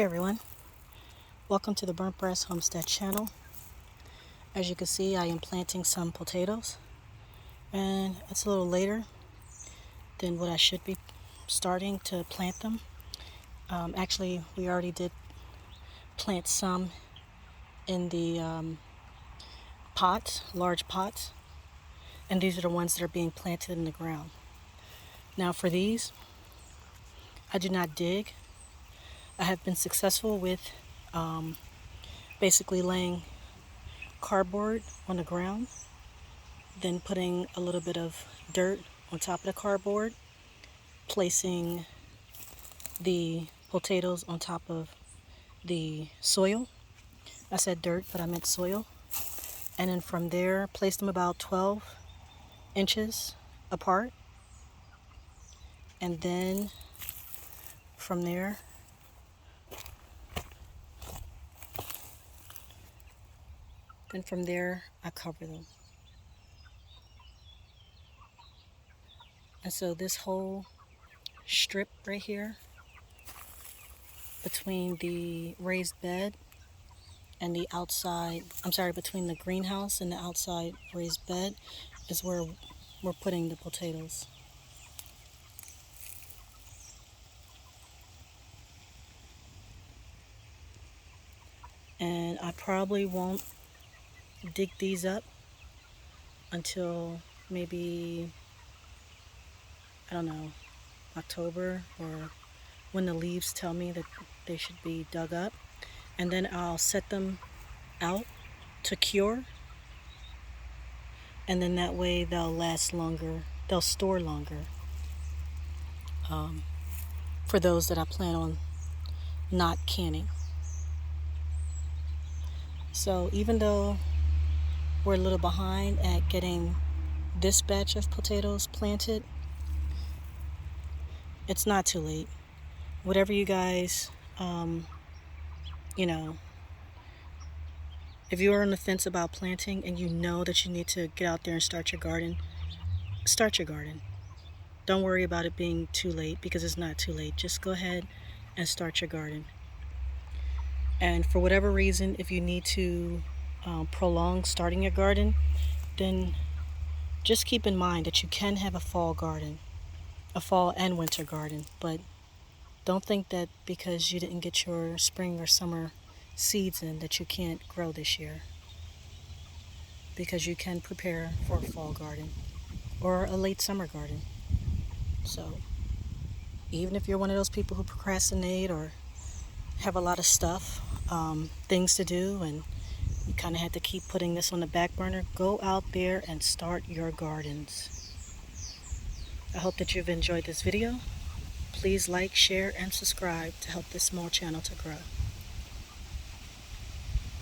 Hey everyone, welcome to the Burnt Brass Homestead channel. As you can see, I am planting some potatoes, and it's a little later than what I should be starting to plant them. Actually, we already did plant some in the large pots, and these are the ones that are being planted in the ground. Now for these, I do not dig. I have been successful with basically laying cardboard on the ground, then putting a little bit of dirt on top of the cardboard, placing the potatoes on top of the soil. I said dirt, but I meant soil. And then from there, place them about 12 inches apart. And then from there, I cover them. And so this whole strip right here between the raised bed and the outside, between the greenhouse and the outside raised bed is where we're putting the potatoes. And I probably won't dig these up until maybe, I don't know, October, or when the leaves tell me that they should be dug up. And then I'll set them out to cure, and then that way they'll last longer, they'll store longer, for those that I plan on not canning. So even though we're a little behind at getting this batch of potatoes planted, it's not too late. Whatever you guys, if you're on the fence about planting and you know that you need to get out there and start your garden, start your garden. Don't worry about it being too late, because it's not too late. Just go ahead and start your garden. And for whatever reason, if you need to prolong starting your garden, then just keep in mind that you can have a fall garden, a fall and winter garden. But don't think that because you didn't get your spring or summer seeds in that you can't grow this year, because you can prepare for a fall garden or a late summer garden. So even if you're one of those people who procrastinate or have a lot of stuff, things to do, and you kind of had to keep putting this on the back burner, go out there and start your gardens. I hope that you've enjoyed this video. Please like, share, and subscribe to help this small channel to grow.